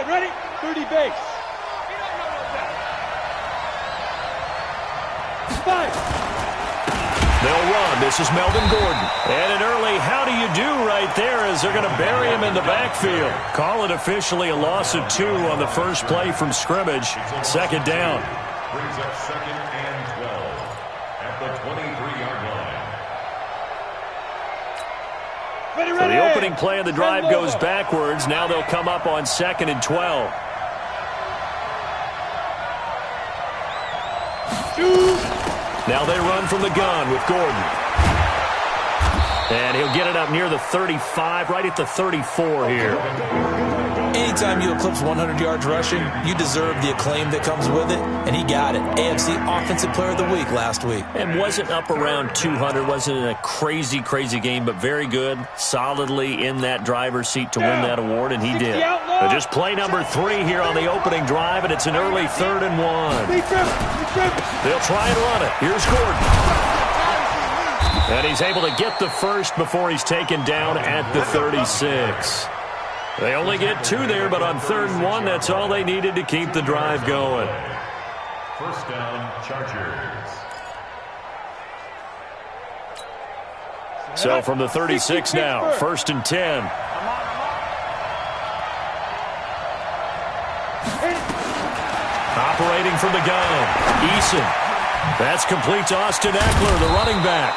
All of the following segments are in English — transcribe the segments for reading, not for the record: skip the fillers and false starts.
Okay, ready? 30 base. 5. They'll run. This is Melvin Gordon. And an early how do you do right there as they're going to bury him in the backfield. Call it officially a loss of 2 on the first play from scrimmage. Second down. Brings up 2nd and 12 at the 23-yard line. So the opening play of the drive goes backwards. Now they'll come up on 2nd and 12. Now they run from the gun with Gordon. And he'll get it up near the 35, right at the 34 here. Anytime you eclipse 100 yards rushing, you deserve the acclaim that comes with it, and he got it. AFC Offensive Player of the Week last week. And wasn't up around 200, wasn't in a crazy game, but very good, solidly in that driver's seat to win that award, and he did. So just play number 3 here on the opening drive, and it's an early 3rd and 1. They'll try and run it. Here's Gordon. And he's able to get the first before he's taken down at the 36. They only get 2 there, but on 3rd and 1, that's all they needed to keep the drive going. First down, Chargers. So from the 36 now, 1st and 10. Operating from the gun, Eason. That's complete to Austin Eckler, the running back.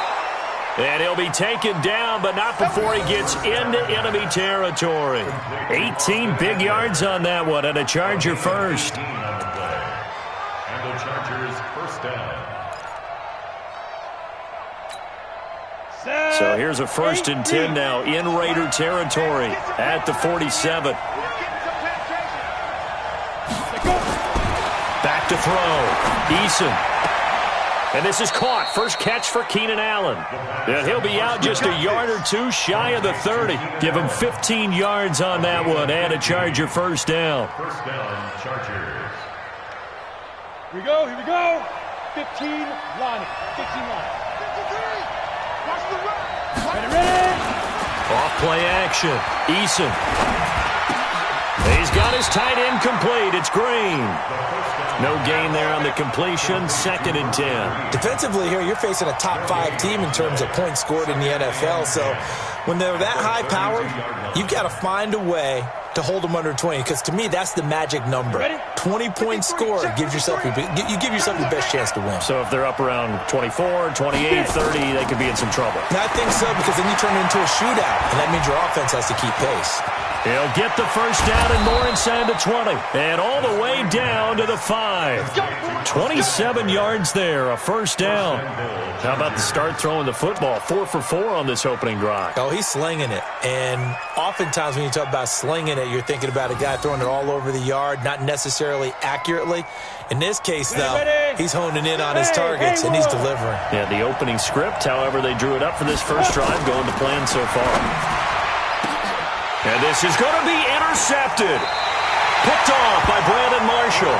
And he'll be taken down, but not before he gets into enemy territory. 18 big yards on that one, and a Charger first. And the Chargers first down. So here's a 1st and 10 now in Raider territory at the 47. Back to throw. Eason. And this is caught. First catch for Keenan Allen. And he'll be out just a yard or 2 shy of the 30. Give him 15 yards on that one and a Charger first down. First down, Chargers. Here we go, here we go. 15 line. 15 line. Ready. Off play action. Eason. He's got his tight end complete. It's Green. No gain there on the completion. 2nd and 10. Defensively here, you're facing a top 5 team in terms of points scored in the NFL. So when they're that high-powered, you've got to find a way to hold them under 20. Because to me, that's the magic number. 20 points scored gives yourself you give yourself your best chance to win. So if they're up around 24, 28, 30, they could be in some trouble. I think so, because then you turn it into a shootout, and that means your offense has to keep pace. He'll get the first down and more inside the 20. And all the way down to the 5. 27 yards there, a first down. How about the start throwing the football? 4 for 4 on this opening drive. Oh, he's slinging it. And oftentimes when you talk about slinging it, you're thinking about a guy throwing it all over the yard, not necessarily accurately. In this case, though, he's honing in on his targets, and he's delivering. Yeah, the opening script, however, they drew it up for this first drive, going to plan so far. And this is going to be intercepted. Picked off by Brandon Marshall.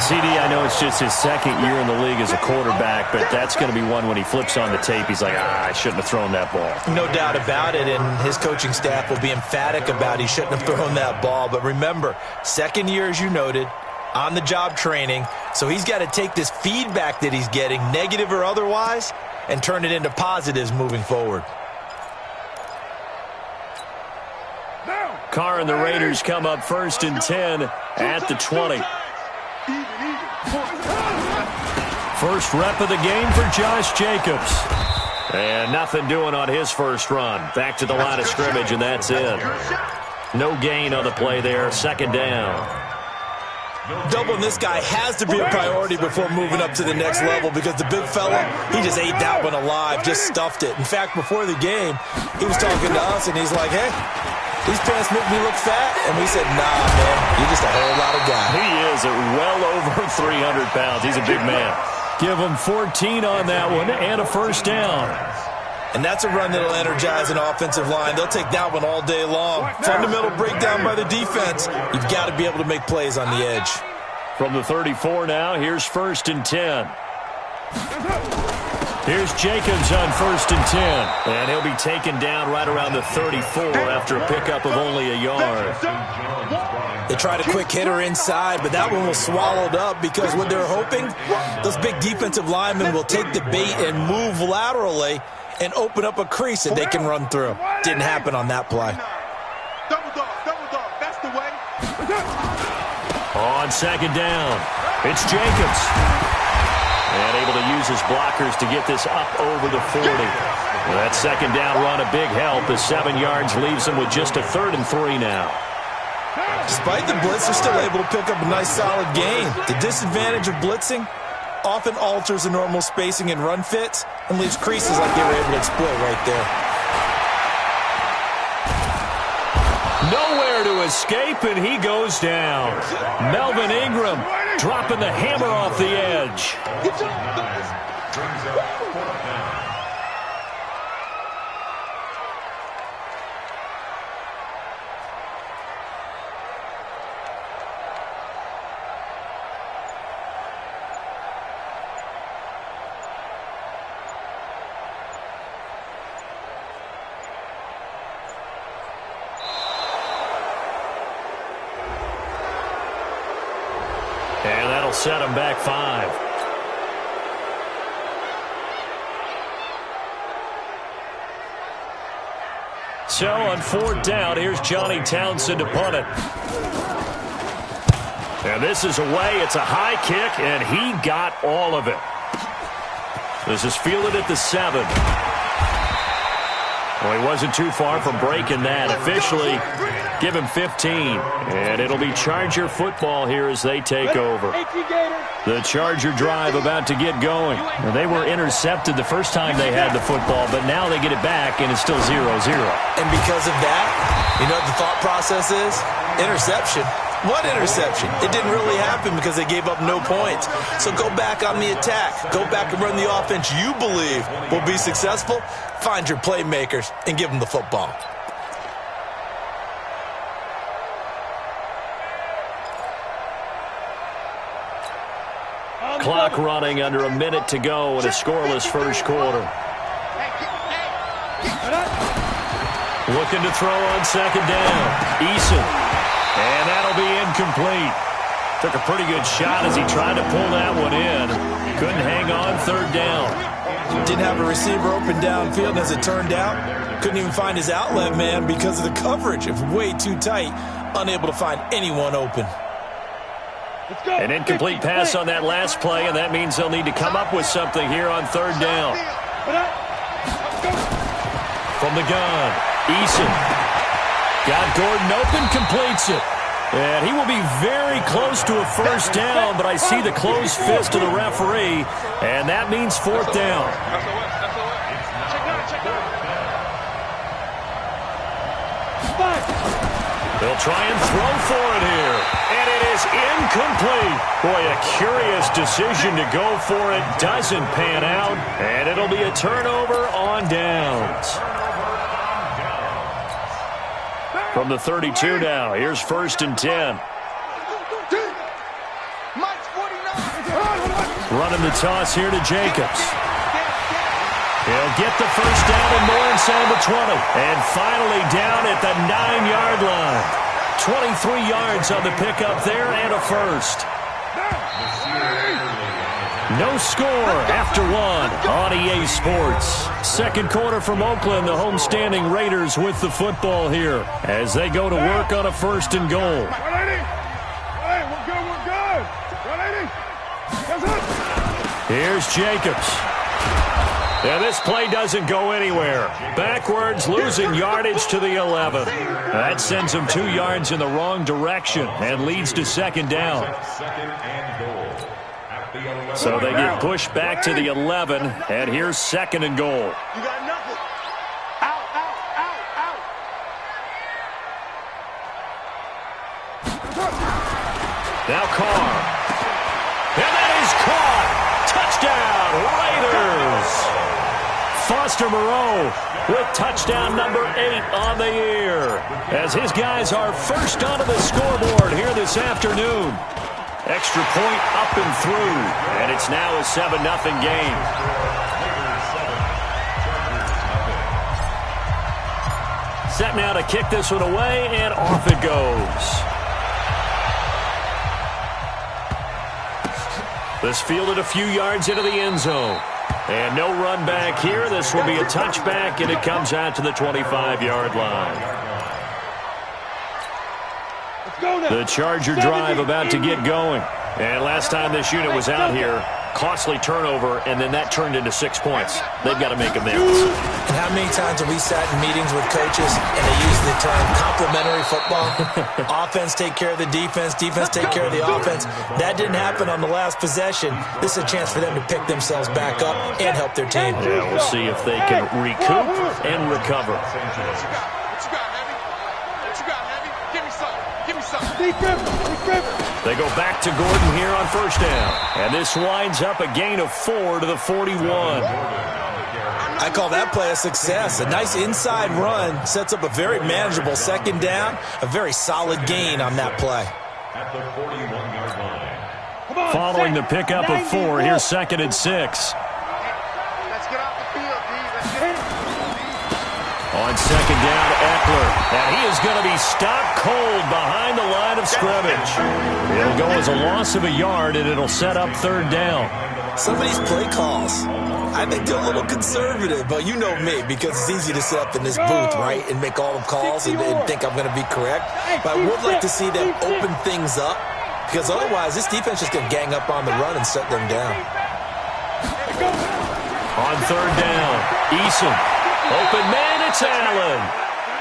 CD, I know it's just his 2nd year in the league as a quarterback, but that's going to be one when he flips on the tape. He's like, I shouldn't have thrown that ball. No doubt about it, and his coaching staff will be emphatic about he shouldn't have thrown that ball. But remember, 2nd year, as you noted, on-the-job training, so he's got to take this feedback that he's getting, negative or otherwise, and turn it into positives moving forward. Carr and the Raiders come up 1st and 10 at the 20. First rep of the game for Josh Jacobs. And nothing doing on his first run. Back to the line of scrimmage, and that's it. No gain on the play there. 2nd down. Doubling this guy has to be a priority before moving up to the next level, because the big fella, he just ate that one alive, just stuffed it. In fact, before the game, he was talking to us, and he's like, hey, these pants make me look fat. And we said, nah, man, you're just a whole lot of guy. He is at well over 300 pounds. He's a big man. Give him 14 on that one and a first down. And that's a run that'll energize an offensive line. They'll take that one all day long. Fundamental breakdown by the defense. You've got to be able to make plays on the edge. From the 34 now, here's 1st and 10. Here's Jacobs on 1st and 10. And he'll be taken down right around the 34 after a pickup of only a yard. They tried a quick hitter inside, but that one was swallowed up because what they're hoping, those big defensive linemen will take the bait and move laterally and open up a crease that they can run through. Didn't happen on that play. Double dog, that's the way. On second down, it's Jacobs. And able to use his blockers to get this up over the 40. That second down run a big help as 7 yards leaves them with just a 3rd and 3 now. Despite the blitz, they're still able to pick up a nice solid gain. The disadvantage of blitzing often alters the normal spacing and run fits and leaves creases like they were able to exploit right there. Nowhere to escape, and he goes down. Melvin Ingram dropping the hammer off the edge. And that'll set him back 5. So on 4th down, here's Johnny Townsend to punt it. And this is away. It's a high kick, and he got all of it. This is fielded at the 7. Well, he wasn't too far from breaking that. Officially, give him 15. And it'll be Charger football here as they take over. The Charger drive about to get going. Well, they were intercepted the first time they had the football, but now they get it back, and it's still 0-0. And because of that, you know what the thought process is? Interception. What interception? It didn't really happen because they gave up no points. So go back on the attack. Go back and run the offense you believe will be successful. Find your playmakers and give them the football. Clock running under a minute to go in a scoreless first quarter. Looking to throw on second down. Eason. And that'll be incomplete. Took a pretty good shot as he tried to pull that one in. Couldn't hang on 3rd down. Didn't have a receiver open downfield, as it turned out. Couldn't even find his outlet man because of the coverage. It was way too tight. Unable to find anyone open. An incomplete pass on that last play, and that means they'll need to come up with something here on 3rd down. From the gun, Eason. Got Gordon open, completes it. And he will be very close to a first down, but I see the closed fist of the referee, and that means 4th down. They'll try and throw for it here, and it is incomplete. Boy, a curious decision to go for it. Doesn't pan out, and it'll be a turnover on downs. From the 32 now, here's 1st and 10. Running the toss here to Jacobs. He'll get the first down and more inside the 20. And finally down at the 9-yard line. 23 yards on the pickup there and a first. No score after 1 on EA Sports. Second quarter from Oakland, the homestanding Raiders with the football here as they go to work on a 1st and goal. Here's Jacobs. And this play doesn't go anywhere. Backwards, losing yardage to the 11. That sends him 2 yards in the wrong direction and leads to 2nd down. So they get pushed back to the 11, and here's 2nd and goal. You got nothing. Out, out, out, out. Now Carr. And that is caught. Touchdown, Raiders. Foster Moreau with touchdown number 8 on the year as his guys are first onto the scoreboard here this afternoon. Extra point up and through, and it's now a 7-0 game. Set now to kick this one away, and off it goes. This fielded a few yards into the end zone. And no run back here. This will be a touchback, and it comes out to the 25-yard line. The Charger drive about to get going. And last time this unit was out here, costly turnover, and then that turned into 6 points. They've got to make amends. And how many times have we sat in meetings with coaches and they use the term complementary football? Offense take care of the defense, defense take care of the offense. That didn't happen on the last possession. This is a chance for them to pick themselves back up and help their team. Yeah, we'll see if they can recoup and recover. They go back to Gordon here on first down. And this winds up a gain of 4 to the 41. I call that play a success. A nice inside run sets up a very manageable second down. A very solid gain on that play. At the 41-yard line. Following the pickup of 4, here's 2nd and 6. Let's get off the field, D. Let's get it. On second down, Eckler. And he is going to be stopped cold behind the line of scrimmage. It'll go as a loss of a yard, and it'll set up 3rd down. Some of these play calls, I think they're a little conservative, but you know me, because it's easy to sit up in this booth, right, and make all the calls and think I'm going to be correct. But I would like to see them open things up, because otherwise this defense is going to gang up on the run and shut them down. On 3rd down, Eason. Open man, it's Allen.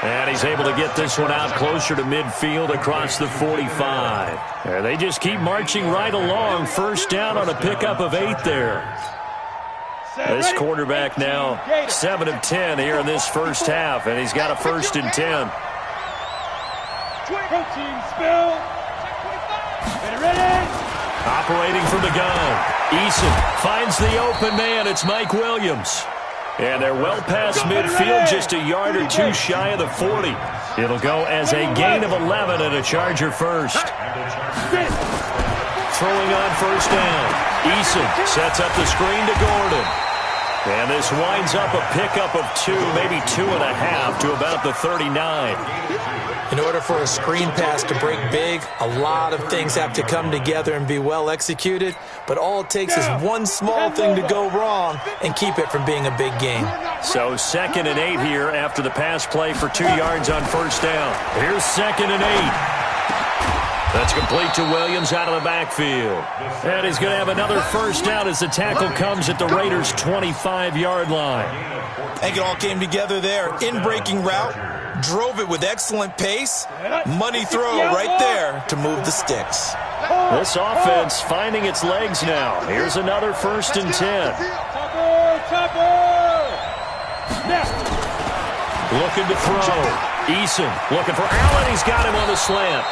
And he's able to get this one out closer to midfield across the 45. And they just keep marching right along. 1st down on a pickup of 8 there. This quarterback now 7 of 10 here in this first half, and he's got a 1st and 10. Protein spill. Ready. Operating from the gun. Eason finds the open man. It's Mike Williams. And they're well past midfield, just a yard or 2 shy of the 40. It'll go as a gain of 11 and a Charger first. Throwing on 1st down. Eason sets up the screen to Gordon. And this winds up a pickup of 2, maybe 2.5 to about the 39. In order for a screen pass to break big, a lot of things have to come together and be well executed. But all it takes is one small thing to go wrong and keep it from being a big game. So 2nd and 8 here after the pass play for 2 yards on 1st down. Here's 2nd and 8. That's complete to Williams out of the backfield. And he's going to have another 1st down as the tackle comes at the Raiders' 25-yard line. I think it all came together there. In-breaking route, drove it with excellent pace. Money throw right there to move the sticks. This offense finding its legs now. Here's another 1st and 10. Looking to throw. Eason looking for Allen. He's got him on the slant.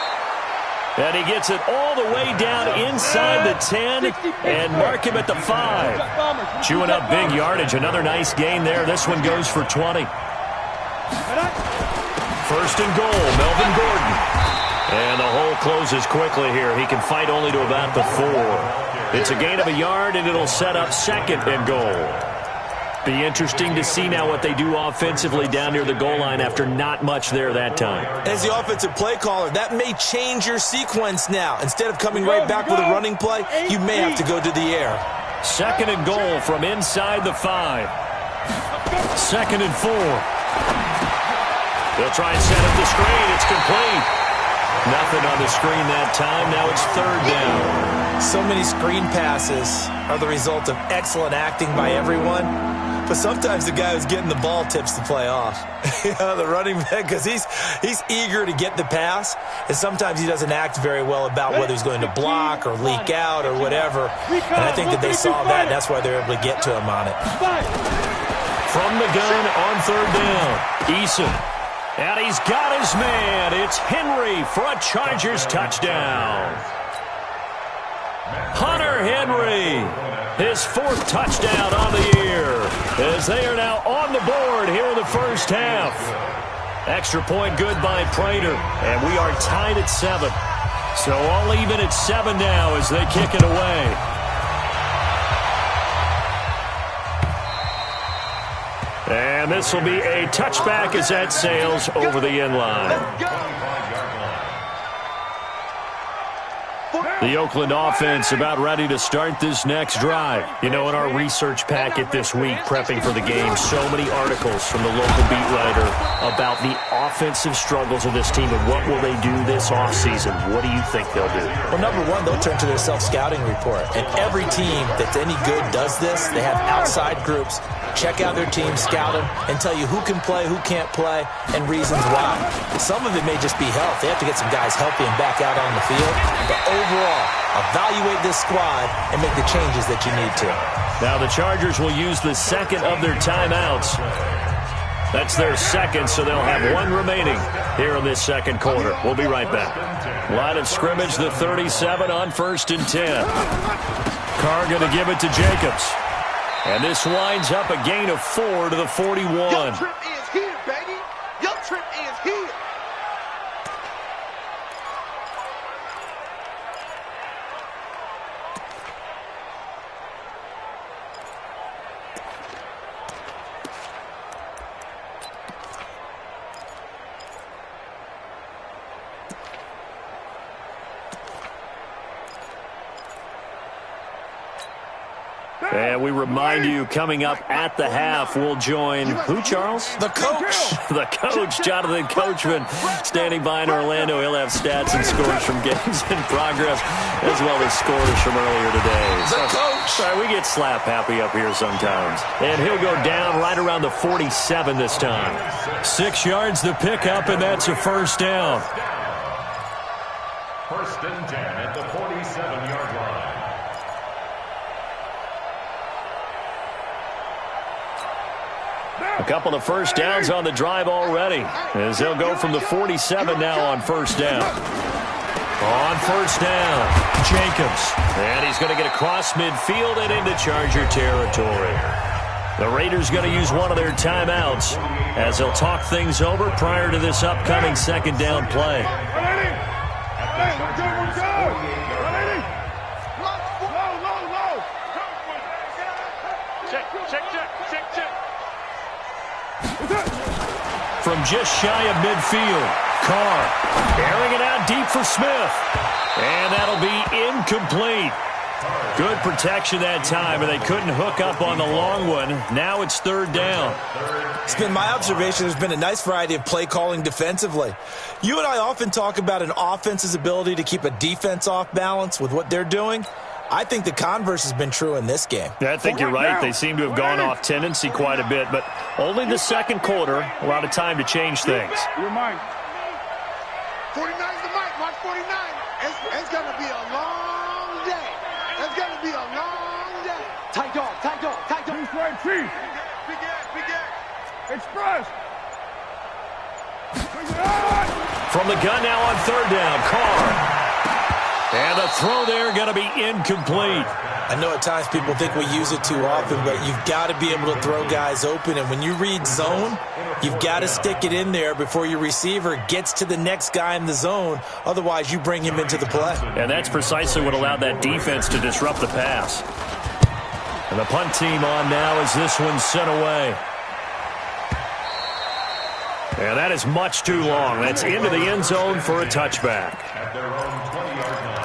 And he gets it all the way down inside the 10 and mark him at the 5. Chewing up big yardage. Another nice gain there. This one goes for 20. 1st and goal, Melvin Gordon. And the hole closes quickly here. He can fight only to about the 4. It's a gain of a yard, and it'll set up 2nd and goal. Be interesting to see now what they do offensively down near the goal line after not much there that time. As the offensive play caller, that may change your sequence now. Instead of coming right back with a running play, you may have to go to the air. 2nd and goal from inside the 5. 2nd and 4. They'll try and set up the screen. It's complete. Nothing on the screen that time. Now it's 3rd down. So many screen passes are the result of excellent acting by everyone. But sometimes the guy who's getting the ball tips the play off. The running back, because he's eager to get the pass, and sometimes he doesn't act very well about whether he's going to block or leak out or whatever. And I think that they saw that, and that's why they're able to get to him on it. From the gun on 3rd down, Eason. And he's got his man. It's Henry for a Chargers touchdown. Hunter Henry, his 4th touchdown on the year, as they are now on the board here in the first half. Extra point good by Prater, and we are tied at 7. So all even at 7 now as they kick it away. And this will be a touchback as that sails over the end line. The Oakland offense about ready to start this next drive. You know, in our research packet this week, prepping for the game, so many articles from the local beat writer about the offensive struggles of this team and what will they do this offseason. What do you think they'll do? Well, number one, they'll turn to their self-scouting report. And every team that's any good does this. They have outside groups. Check out their team, scout them, and tell you who can play, who can't play, and reasons why. Some of it may just be health. They have to get some guys healthy and back out on the field. But overall, evaluate this squad and make the changes that you need to. Now the Chargers will use the second of their timeouts. That's their second, so they'll have one remaining here in this second quarter. We'll be right back. Line of scrimmage, the 37 on 1st and 10. Carr going to give it to Jacobs. And this winds up a gain of 4 to the 41. Your trip is here, baby. Your trip is here. And we remind you, coming up at the half, we'll join who, Charles? The coach. The coach, Jonathan Coachman, standing by in Orlando. He'll have stats and scores from games in progress, as well as scores from earlier today. The coach. Sorry, we get slap happy up here sometimes. And he'll go down right around the 47 this time. 6 yards the pickup, and that's a first down. 1st and 10 at the 47-yard line. A couple of first downs on the drive already, as they'll go from the 47 now on first down. On first down, Jacobs. And he's going to get across midfield and into Charger territory. The Raiders going to use one of their timeouts as they'll talk things over prior to this upcoming second down play. From just shy of midfield, Carr airing it out deep for Smith. And that'll be incomplete. Good protection that time, and they couldn't hook up on the long one. Now it's 3rd down. It's been my observation there's been a nice variety of play calling defensively. You and I often talk about an offense's ability to keep a defense off balance with what they're doing. I think the converse has been true in this game. Yeah, I think you're right. They seem to have gone off tendency quite a bit, but only the second quarter, a lot of time to change things. You're mine. 49's the mic. Watch 49. It's going to be a long day. It's going to be a long day. Tight dog, tight dog, tight dog. East right, chief. Big X. Express. From the gun now on 3rd down, Carr. And the throw there going to be incomplete. I know at times people think we use it too often, but you've got to be able to throw guys open. And when you read zone, you've got to stick it in there before your receiver gets to the next guy in the zone. Otherwise, you bring him into the play. And that's precisely what allowed that defense to disrupt the pass. And the punt team on now as this one's sent away. And that is much too long. That's into the end zone for a touchback. At their own 20-yard line.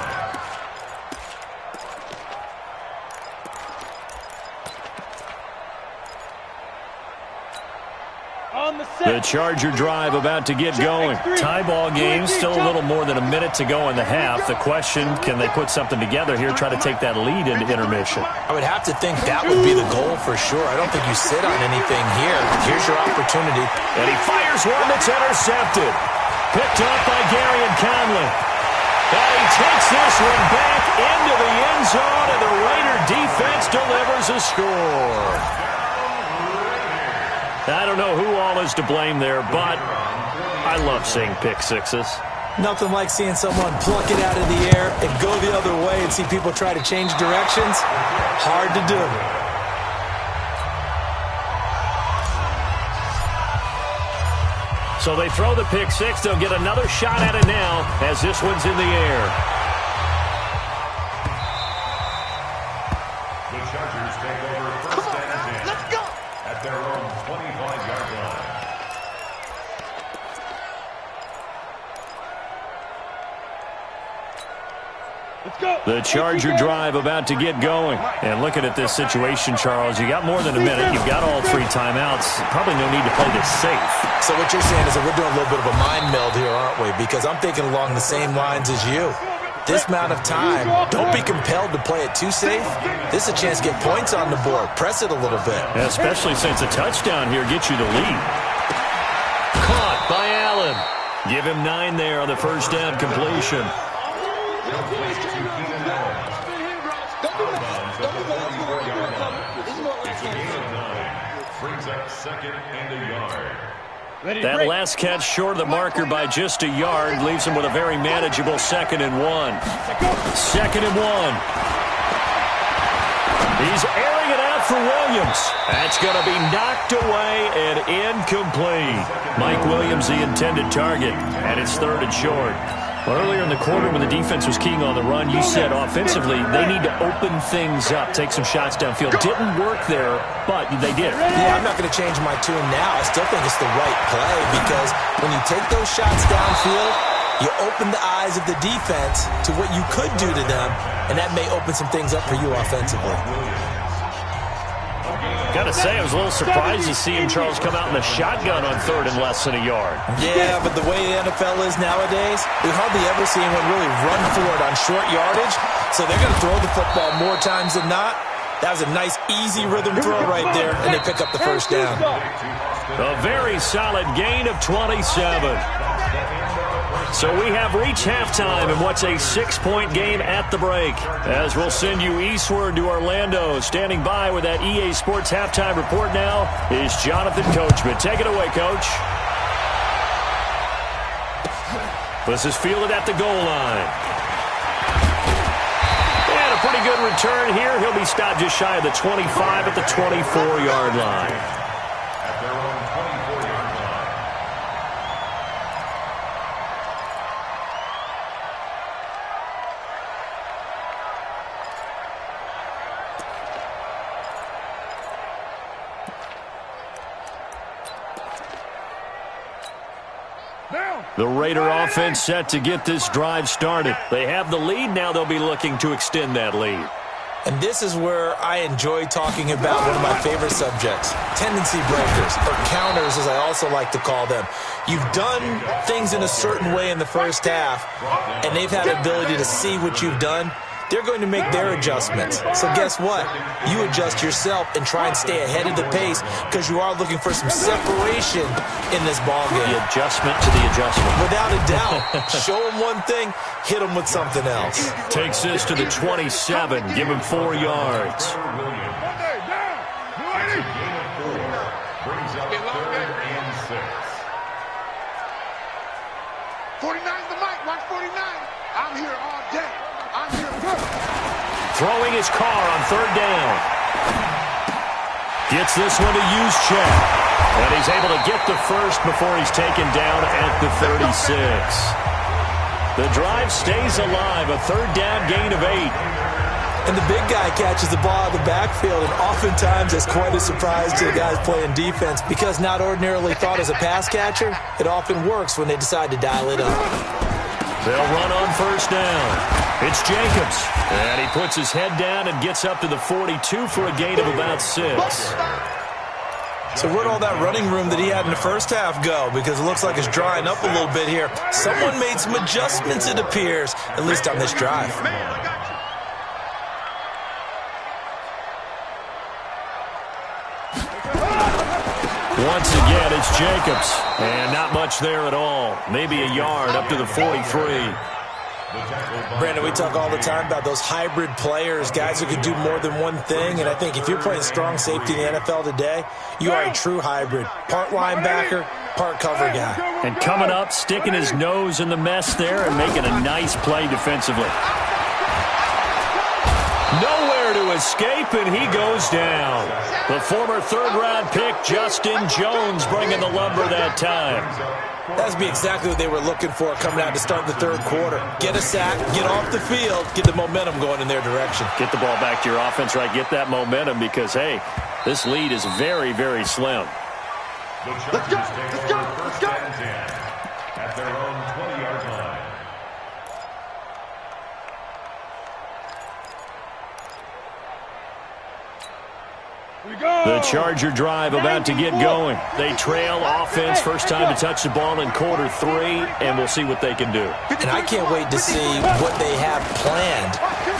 The Charger drive about to get going. Tie ball game, still a little more than a minute to go in the half. The question, can they put something together here, try to take that lead into intermission? I would have to think that would be the goal for sure. I don't think you sit on anything here. Here's your opportunity. And he fires one that's intercepted. Picked up by Gary and Conley. And he takes this one back into the end zone, and the Raider defense delivers a score. I don't know who all is to blame there, but I love seeing pick sixes. Nothing like seeing someone pluck it out of the air and go the other way and see people try to change directions. Hard to do. So they throw the pick six. They'll get another shot at it now as this one's in the air. The Chargers take over first and 10. Let's go. At their own 25-yard line. The Charger drive about to get going. And looking at this situation, Charles, you got more than a minute. You've got all 3 timeouts. Probably no need to play this safe. So what you're saying is that we're doing a little bit of a mind meld here, aren't we? Because I'm thinking along the same lines as you. This amount of time, don't be compelled to play it too safe. This is a chance to get points on the board. Press it a little bit. Yeah, especially since a touchdown here gets you the lead. Caught by Allen. Give him 9 there on the first down completion. Brings up 2nd and a yard. That last catch short of the marker by just a yard leaves him with a very manageable 2nd and 1. 2nd and 1. He's airing it out for Williams. That's going to be knocked away and incomplete. Mike Williams, the intended target, and it's 3rd and short. Well, earlier in the quarter when the defense was keying on the run, you said offensively they need to open things up, take some shots downfield. Didn't work there, but they did. Yeah, I'm not going to change my tune now. I still think it's the right play because when you take those shots downfield, you open the eyes of the defense to what you could do to them, and that may open some things up for you offensively. Got to say, I was a little surprised to see him, Charles, come out in the shotgun on 3rd and less than a yard. Yeah, but the way the NFL is nowadays, we hardly ever see anyone really run for it on short yardage, so they're going to throw the football more times than not. That was a nice, easy rhythm throw right there, and they pick up the first down. A very solid gain of 27. So we have reached halftime in what's a 6-point game at the break. As we'll send you eastward to Orlando. Standing by with that EA Sports halftime report now is Jonathan Coachman. Take it away, Coach. This is fielded at the goal line. And a pretty good return here. He'll be stopped just shy of the 25 at the 24-yard line. At their own 24-yard line. The Raider offense set to get this drive started. They have the lead. Now they'll be looking to extend that lead. And this is where I enjoy talking about one of my favorite subjects, tendency breakers, or counters as I also like to call them. You've done things in a certain way in the first half, and they've had the ability to see what you've done. They're going to make their adjustments. So guess what? You adjust yourself and try and stay ahead of the pace because you are looking for some separation in this ball game. The adjustment to the adjustment. Without a doubt. Show them one thing, hit them with something else. Takes this to the 27. Give him 4 yards. Brings up 3rd and 6. 49's the mic. Watch 49. I'm here all day. I'm here first. Throwing his car on 3rd down. Gets this one to Juszczyk. And he's able to get the first before he's taken down at the 36. The drive stays alive. A 3rd down gain of 8. And the big guy catches the ball out of the backfield, and oftentimes that's quite a surprise to the guys playing defense because not ordinarily thought as a pass catcher, it often works when they decide to dial it up. They'll run on 1st down. It's Jacobs. And he puts his head down and gets up to the 42 for a gain of about 6. So where'd all that running room that he had in the first half go? Because it looks like it's drying up a little bit here. Someone made some adjustments, it appears, at least on this drive. Once again, it's Jacobs. And not much there at all. Maybe a yard up to the 43. Brandon, we talk all the time about those hybrid players, guys who can do more than one thing, and I think if you're playing strong safety in the NFL today, you are a true hybrid. Part linebacker, part cover guy. And coming up, sticking his nose in the mess there and making a nice play defensively. Nowhere to escape, and he goes down. The former 3rd-round pick, Justin Jones, bringing the lumber that time. That's be exactly what they were looking for coming out to start the 3rd quarter. Get a sack, get off the field, get the momentum going in their direction. Get the ball back to your offense, right? Get that momentum because, hey, this lead is very, very slim. Let's go, let's go, let's go. At their own 20-yard line. The Charger drive about to get going. They trail offense, first time to touch the ball in quarter 3, and we'll see what they can do. And I can't wait to see what they have planned,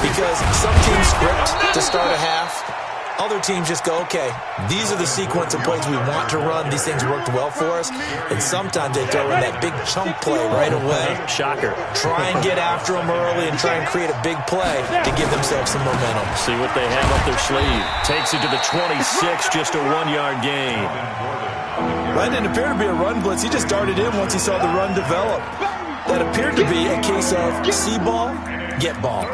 because some teams script to start a half. Other teams just go, okay, these are the sequence of plays we want to run. These things worked well for us. And sometimes they throw in that big chunk play right away. Shocker. Try and get after them early and try and create a big play to give themselves some momentum. See what they have up their sleeve. Takes it to the 26, just a 1-yard gain. That didn't appear to be a run blitz. He just darted in once he saw the run develop. That appeared to be a case of see ball, get ball.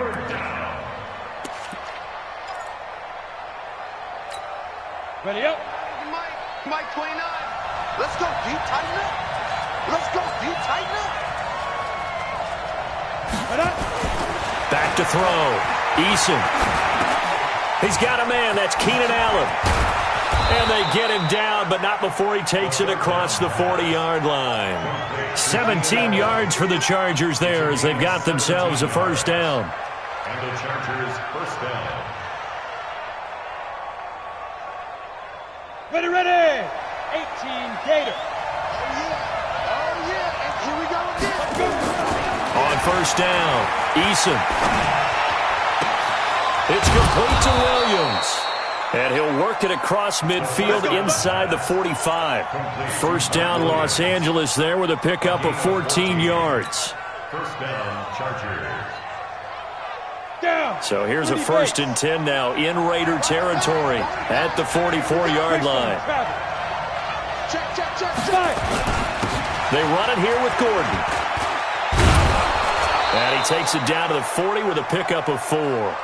Ready up. Mike 29. Let's go, D. Tighten up. Let's go, D. Tighten up. Back to throw. Eason. He's got a man. That's Keenan Allen. And they get him down, but not before he takes it across the 40-yard line. 17 yards for the Chargers there as they've got themselves a first down. And the Chargers first down. Ready, ready. 18 Gator. Oh, yeah. And here we go again. On first down, Eason. It's complete to Williams. And he'll work it across midfield inside the 45. First down, Los Angeles there with a pickup of 14 yards. First down, Chargers. Down. So here's a 1st and 10 now in Raider territory at the 44-yard line. Check. They run it here with Gordon. And he takes it down to the 40 with a pickup of 4.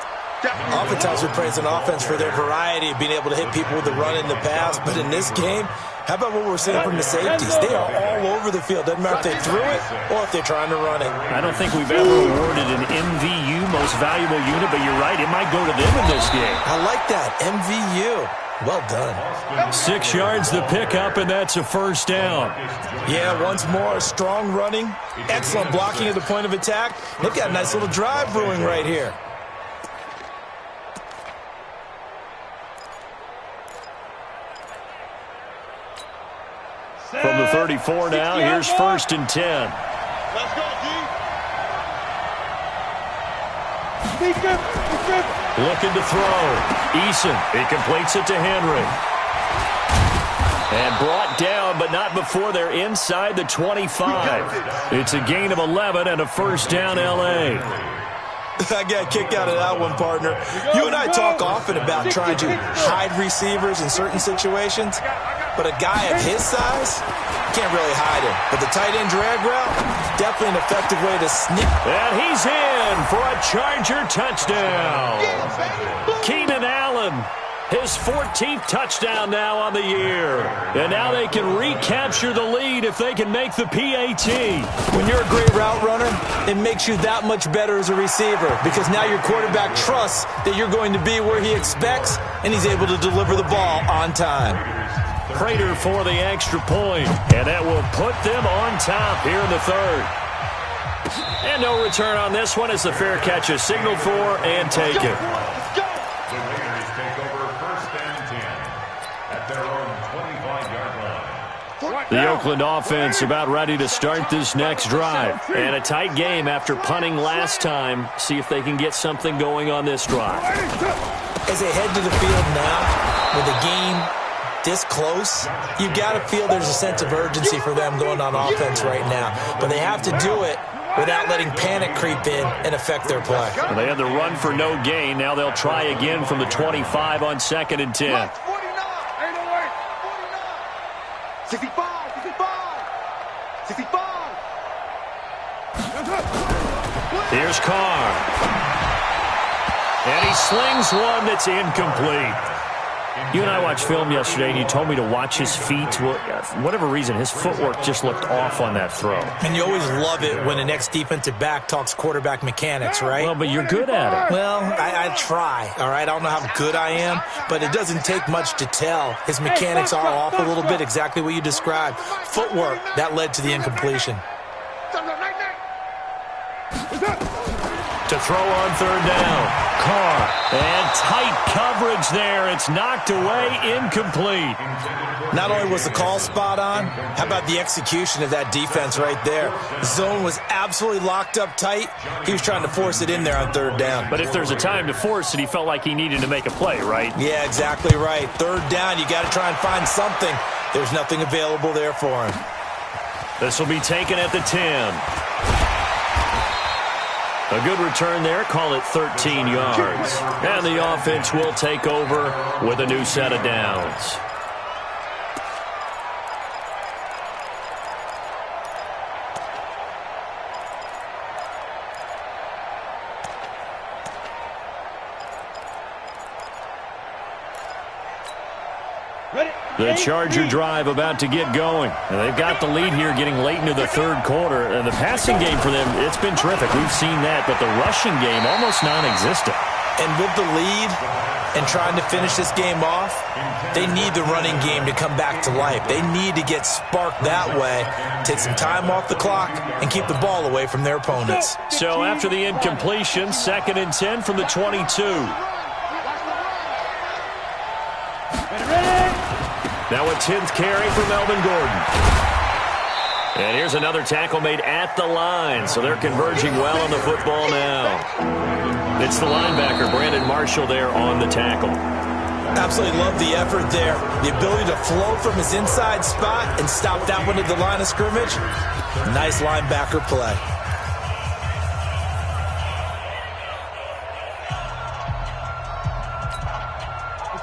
Oftentimes we praise an offense for their variety of being able to hit people with the run in the pass, but in this game, how about what we're seeing from the safeties? They are all over the field. Doesn't matter if they threw it or if they're trying to run it. I don't think we've ever awarded an MVU, most valuable unit, but you're right, it might go to them in this game. I like that, MVU. Well done. 6 yards the pickup, and that's a first down. Yeah, once more, strong running, excellent blocking at the point of attack. They've got a nice little drive brewing right here. From the 34 now, here's 1st and 10. Let's go, D. Looking to throw. Eason, he completes it to Henry. And brought down, but not before they're inside the 25. It's a gain of 11 and a first down, L.A. I got a kick out of that one, partner. You and I talk often about trying to hide receivers in certain situations, but a guy of his size can't really hide him. But the tight end drag route, definitely an effective way to sneak. And he's in for a Charger touchdown. Keenan Allen, his 14th touchdown now on the year. And now they can recapture the lead if they can make the PAT. When you're a great route runner, it makes you that much better as a receiver because now your quarterback trusts that you're going to be where he expects and he's able to deliver the ball on time. Prater for the extra point, and that will put them on top here in the 3rd. And no return on this one as the fair catch is signaled for and taken. The Raiders take over 1st and 10 at their own 25-yard line. The Oakland offense about ready to start this next drive. And a tight game after punting last time. See if they can get something going on this drive. As they head to the field now with the game this close, you've got to feel there's a sense of urgency for them going on offense right now. But they have to do it without letting panic creep in and affect their play. Well, they had the run for no gain. Now they'll try again from the 25 on 2nd and 10. 49. 65. 65. Here's Carr. And he slings one that's incomplete. You and I watched film yesterday, and you told me to watch his feet. For whatever reason, his footwork just looked off on that throw. And you always love it when an ex-defensive back talks quarterback mechanics, right? Well, but you're good at it. Well, I try, all right? I don't know how good I am, but it doesn't take much to tell. His mechanics are off a little bit, exactly what you described. Footwork, that led to the incompletion. To throw on third down. Carr. And tight coverage there. It's knocked away, incomplete. Not only was the call spot on, how about the execution of that defense right there? The zone was absolutely locked up tight. He was trying to force it in there on third down. But if there's a time to force it, he felt like he needed to make a play, right? Yeah, exactly right. Third down, you got to try and find something. There's nothing available there for him. This will be taken at the 10. A good return there. Call it 13 yards. And the offense will take over with a new set of downs. The Charger drive about to get going. And they've got the lead here getting late into the third quarter. And the passing game for them, it's been terrific. We've seen that. But the rushing game, almost non-existent. And with the lead and trying to finish this game off, they need the running game to come back to life. They need to get sparked that way, take some time off the clock, and keep the ball away from their opponents. So after the incompletion, 2nd and 10 from the 22. Now a 10th carry for Melvin Gordon. And here's another tackle made at the line, so they're converging well on the football now. It's the linebacker, Brandon Marshall, there on the tackle. Absolutely love the effort there. The ability to flow from his inside spot and stop that one at the line of scrimmage. Nice linebacker play.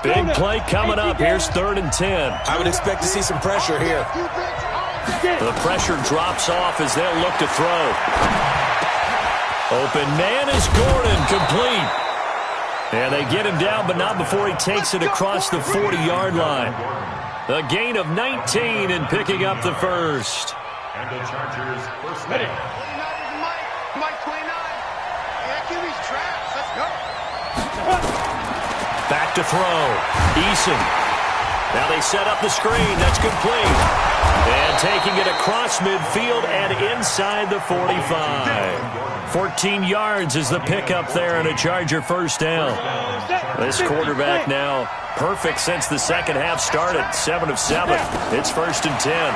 Big play coming up. Here's 3rd and 10. I would expect to see some pressure here. The pressure drops off as they'll look to throw. Open man is Gordon, complete. And they get him down, but not before he takes it across the 40-yard line. A gain of 19 and picking up the first. And the Chargers first down. Mike 29. Yeah, QB's traps. Let's go. Back to throw. Eason. Now they set up the screen. That's complete. And taking it across midfield and inside the 45. 14 yards is the pickup there and a Charger first down. This quarterback now perfect since the second half started. 7 of 7. It's 1st and 10.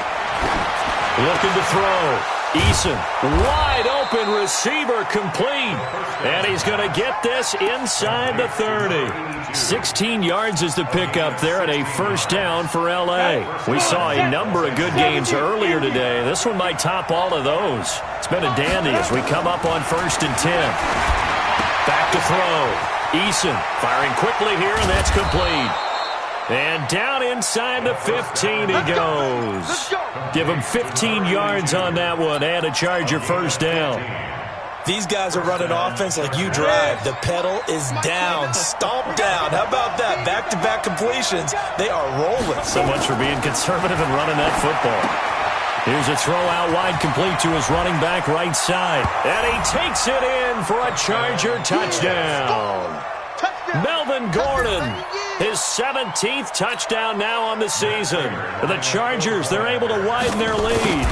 Looking to throw. Eason, wide open receiver, complete. And he's going to get this inside the 30. 16 yards is the pickup there and a first down for L.A. We saw a number of good games earlier today. This one might top all of those. It's been a dandy as we come up on 1st and 10. Back to throw. Eason firing quickly here, and that's complete. And down inside the 15 he goes. Give him 15 yards on that one and a Charger first down. These guys are running offense like you drive. The pedal is down, stomp down. How about that? Back-to-back completions. They are rolling. So much for being conservative and running that football. Here's a throw out wide, complete to his running back right side. And he takes it in for a Charger touchdown. Melvin Gordon, his 17th touchdown now on the season. The Chargers, they're able to widen their lead.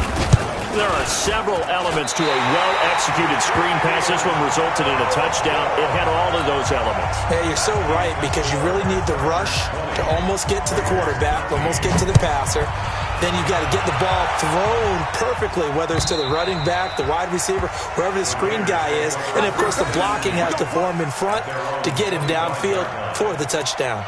There are several elements to a well-executed screen pass. This one resulted in a touchdown. It had all of those elements. Yeah, you're so right, because you really need the rush to almost get to the quarterback, almost get to the passer. Then you've got to get the ball thrown perfectly, whether it's to the running back, the wide receiver, wherever the screen guy is. And, of course, the blocking has to form in front to get him downfield for the touchdown.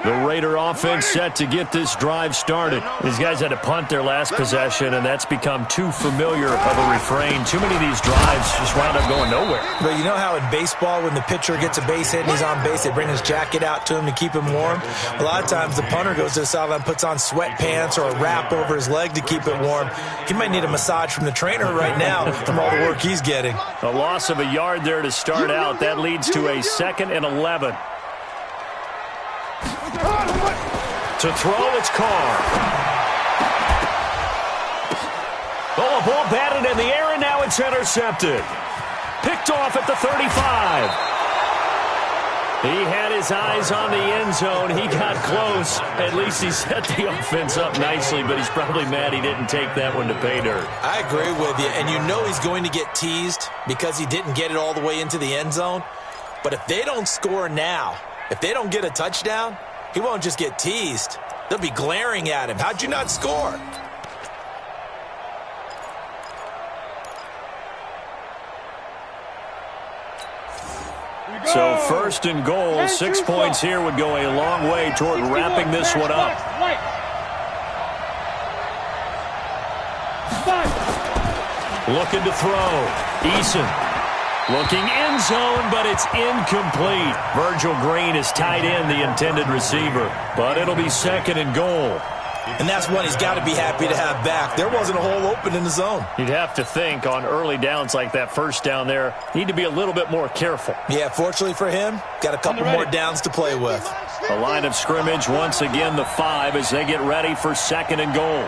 The Raider offense set to get this drive started. These guys had to punt their last possession, and that's become too familiar of a refrain. Too many of these drives just wound up going nowhere. But you know how in baseball, when the pitcher gets a base hit and he's on base, they bring his jacket out to him to keep him warm? A lot of times the punter goes to the sideline, puts on sweatpants or a wrap over his leg to keep it warm. He might need a massage from the trainer right now from all the work he's getting. A loss of a yard there to start out. That leads to a 2nd and 11. To throw, it's Carr. Oh, a ball batted in the air, and now it's intercepted. Picked off at the 35. He had his eyes on the end zone. He got close. At least he set the offense up nicely, but he's probably mad he didn't take that one to pay dirt. I agree with you, and you know he's going to get teased because he didn't get it all the way into the end zone. But if they don't score now, if they don't get a touchdown, he won't just get teased. They'll be glaring at him. How'd you not score? So first and goal, 6 points here would go a long way toward wrapping this one up. Looking to throw. Eason looking end zone, but it's incomplete. Virgil Green is tied in the intended receiver, but it'll be second and goal. And that's one he's got to be happy to have back. There wasn't a hole open in the zone. You'd have to think on early downs like that first down there, need to be a little bit more careful. Yeah, fortunately for him, got a couple more downs to play with. The line of scrimmage, once again the 5 as they get ready for second and goal.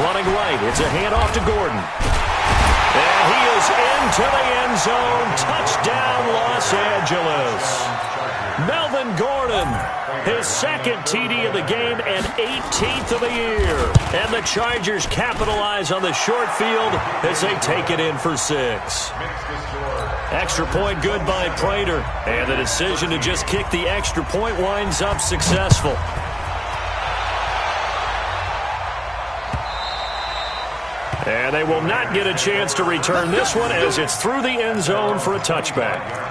Running right, it's a handoff to Gordon. And he is into the end zone. Touchdown, Los Angeles. Melvin Gordon, his second TD of the game and 18th of the year. And the Chargers capitalize on the short field as they take it in for 6. Extra point good by Prater. And the decision to just kick the extra point winds up successful. And they will not get a chance to return this one as it's through the end zone for a touchback.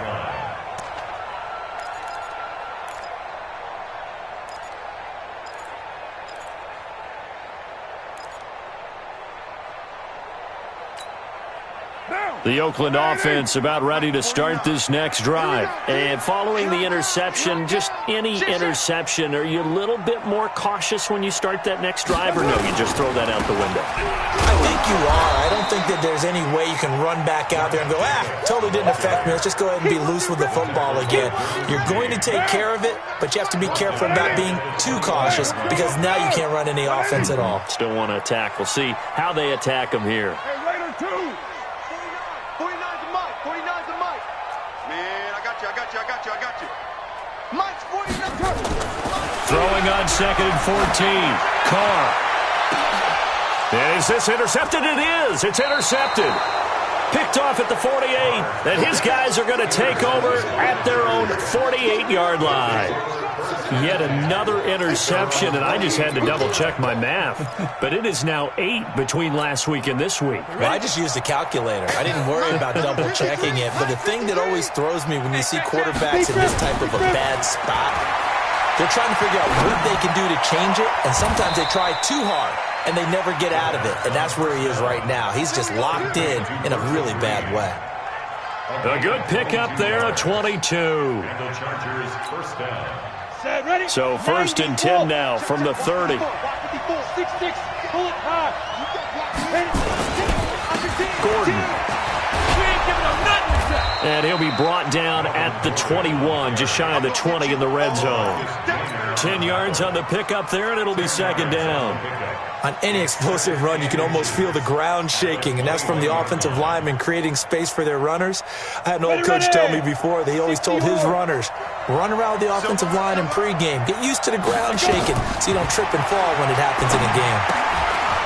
The Oakland offense about ready to start this next drive. And following the interception, just any interception, are you a little bit more cautious when you start that next drive, or no, you just throw that out the window? I think you are. I don't think that there's any way you can run back out there and go, totally didn't affect me. Let's just go ahead and be loose with the football again. You're going to take care of it, but you have to be careful about being too cautious because now you can't run any offense at all. Still want to attack. We'll see how they attack them here. Hey, Raider 2. 49's the Mike. 49's the Mike. Man, I got you. Mike's 49. Throwing on second and 14. Carr. And is this intercepted? It is. It's intercepted. Picked off at the 48. And his guys are going to take over at their own 48-yard line. Yet another interception, and I just had to double-check my math. But it is now 8 between last week and this week. Well, I just used a calculator. I didn't worry about double-checking it. But the thing that always throws me when you see quarterbacks in this type of a bad spot, they're trying to figure out what they can do to change it, and sometimes they try too hard, and they never get out of it. And that's where he is right now. He's just locked in a really bad way. A good pickup there, a 22. And the Chargers first down. So first and 10 now from the 30. Gordon. And he'll be brought down at the 21, just shy of the 20 in the red zone. 10 yards on the pickup there, and it'll be second down. On any explosive run, you can almost feel the ground shaking, and that's from the offensive linemen creating space for their runners. I had an old coach tell me before that he always told his runners, run around the offensive line in pregame. Get used to the ground shaking so you don't trip and fall when it happens in a game.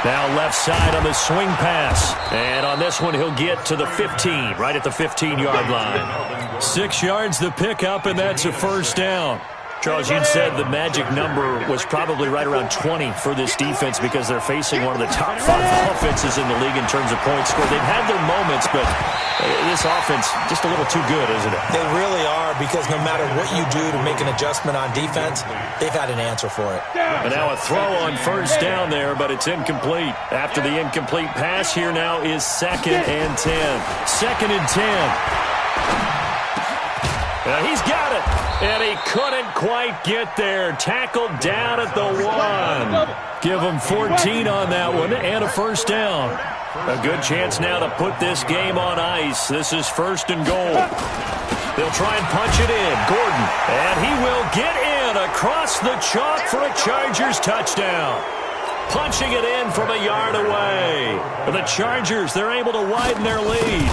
Now left side on the swing pass. And on this one, he'll get to the 15, right at the 15-yard line. 6 yards the pickup, and that's a first down. Charles, you said the magic number was probably right around 20 for this defense because they're facing one of the top 5 offenses in the league in terms of points scored. They've had their moments, but this offense just a little too good, isn't it? They really are, because no matter what you do to make an adjustment on defense, they've had an answer for it. And now a throw on first down there, but it's incomplete. After the incomplete pass, here now is second and 10. Second and 10. He's got it. And he couldn't quite get there. Tackled down at the 1. Give him 14 on that one and a first down. A good chance now to put this game on ice. This is first and goal. They'll try and punch it in. Gordon. And he will get in across the chalk for a Chargers touchdown. Punching it in from a yard away. The Chargers, they're able to widen their lead.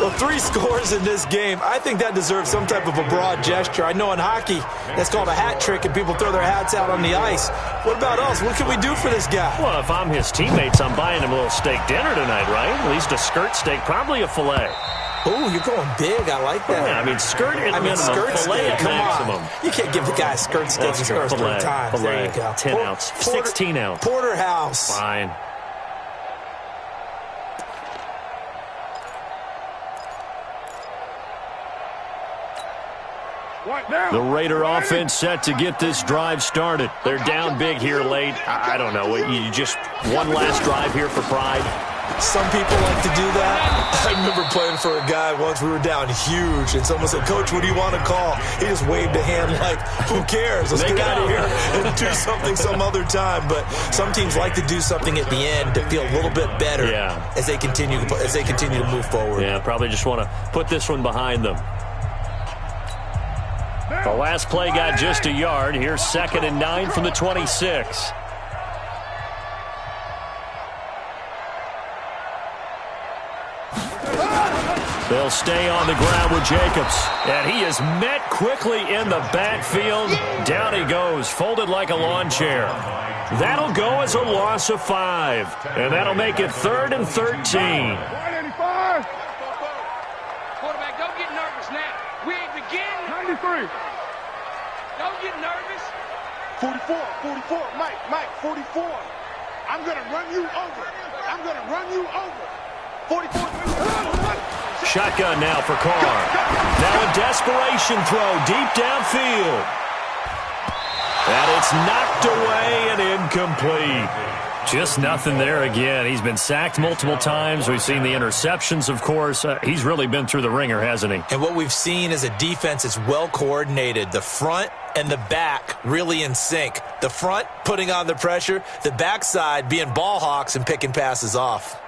Well, 3 scores in this game. I think that deserves some type of a broad gesture. I know in hockey, that's called a hat trick, and people throw their hats out on the ice. What about us? What can we do for this guy? Well, if I'm his teammates, I'm buying him a little steak dinner tonight, right? At least a skirt steak, probably a filet. Oh, you're going big. I like that. Yeah, I mean, skirt at minimum, filet at maximum. You can't give the guy a skirt steak and scores 3 times. There you go. 10 ounce, 16 ounce. Porterhouse. Fine. The Raider offense set to get this drive started. They're down big here late. I don't know. You just one last drive here for pride. Some people like to do that. I remember playing for a guy once. We were down huge, and someone said, "Coach, what do you want to call?" He just waved a hand like, "Who cares? Let's get out of here and do something some other time." But some teams like to do something at the end to feel a little bit better as they continue to move forward. Yeah, probably just want to put this one behind them. The last play got just a yard. Here's 2nd and 9 from the 26. They'll stay on the ground with Jacobs. And he is met quickly in the backfield. Down he goes, folded like a lawn chair. That'll go as a loss of 5. And that'll make it 3rd and 13. Quarterback, don't get nervous now. We ain't beginning. 93. Don't get nervous. 44, Mike, 44. I'm going to run you over. 44. Shotgun now for Carr. Now a desperation throw deep downfield. And it's knocked away and incomplete. Just nothing there again. He's been sacked multiple times. We've seen the interceptions, of course. He's really been through the ringer, hasn't he? And what we've seen is a defense that's well coordinated. The front and the back really in sync. The front putting on the pressure. The backside being ball hawks and picking passes off.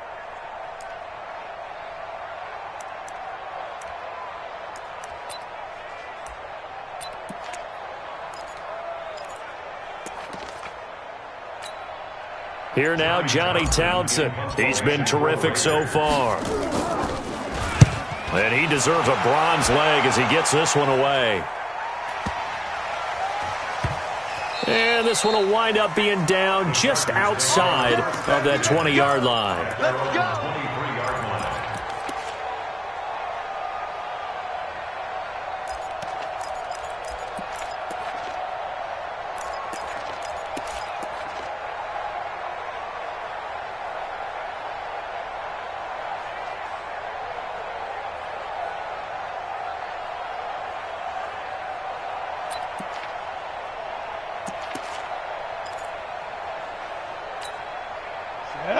Here now, Johnny Townsend. He's been terrific so far. And he deserves a bronze leg as he gets this one away. And this one will wind up being down just outside of that 20-yard line. Let's go.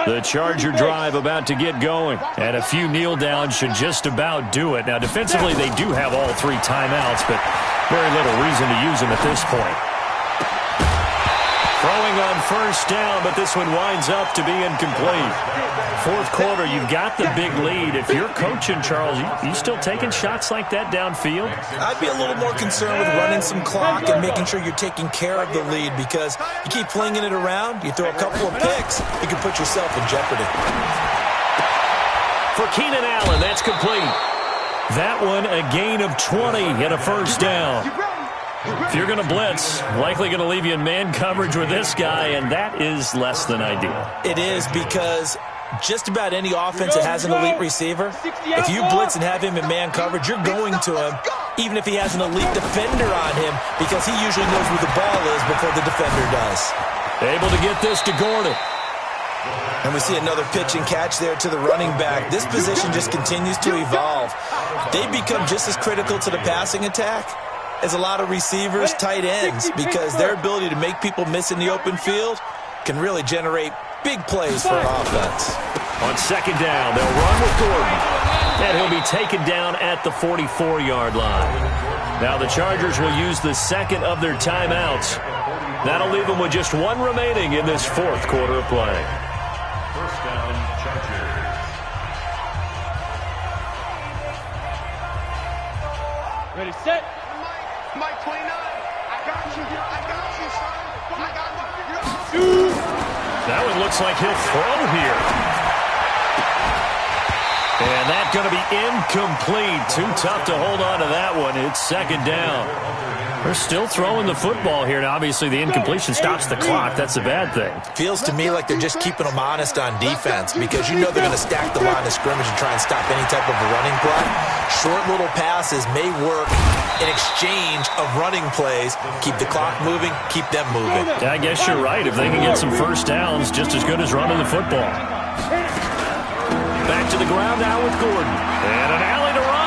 The Charger drive about to get going. And a few kneel downs should just about do it. Now, defensively, they do have all 3 timeouts, but very little reason to use them at this point. Throwing on first down, but this one winds up to be incomplete. 4th quarter, you've got the big lead. If you're coaching, Charles, you still taking shots like that downfield? I'd be a little more concerned with running some clock and making sure you're taking care of the lead, because you keep flinging it around, you throw a couple of picks, you can put yourself in jeopardy. For Keenan Allen, that's complete. That one, a gain of 20 and a first down. If you're going to blitz, likely going to leave you in man coverage with this guy, and that is less than ideal. It is, because just about any offense that has an elite receiver, if you blitz and have him in man coverage, you're going to him, even if he has an elite defender on him, because he usually knows where the ball is before the defender does. Able to get this to Gordon. And we see another pitch and catch there to the running back. This position just continues to evolve. They become just as critical to the passing attack as a lot of receivers, tight ends, because their ability to make people miss in the open field can really generate big plays for an offense. On second down, they'll run with Gordon. And he'll be taken down at the 44-yard line. Now the Chargers will use the second of their timeouts. That'll leave them with just 1 remaining in this 4th quarter of play. First down, Chargers. Ready, set. Mike 29. I got you, son. I got you. That one looks like he'll throw here. And that's going to be incomplete. Too tough to hold on to that one. It's second down. They're still throwing the football here. Now, obviously, the incompletion stops the clock. That's a bad thing. Feels to me like they're just keeping them honest on defense because you know they're going to stack the line of scrimmage and try and stop any type of a running play. Short little passes may work in exchange of running plays. Keep the clock moving, keep them moving. Yeah, I guess you're right. If they can get some first downs, just as good as running the football. Back to the ground now with Gordon. And an alley to run.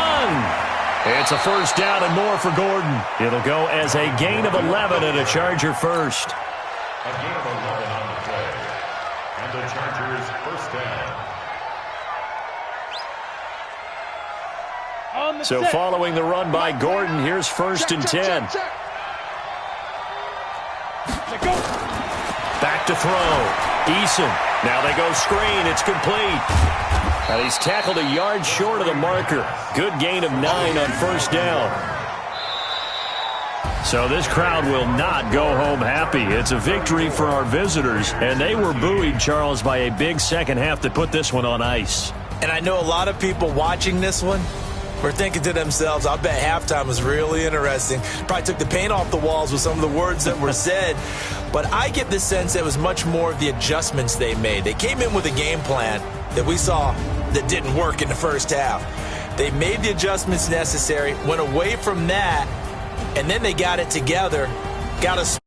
It's a first down and more for Gordon. It'll go as a gain of 11 and a Charger first. A gain of 11 on the play. And the Chargers first down. So following the run by Gordon, here's first and 10. Back to throw. Eason. Now they go screen. It's complete. And he's tackled a yard short of the marker. Good gain of 9 on first down. So this crowd will not go home happy. It's a victory for our visitors. And they were buoyed, Charles, by a big second half that put this one on ice. And I know a lot of people watching this one were thinking to themselves, I bet halftime was really interesting. Probably took the paint off the walls with some of the words that were said. But I get the sense that it was much more of the adjustments they made. They came in with a game plan that we saw that didn't work in the first half. They made the adjustments necessary, went away from that, and then they got it together, got a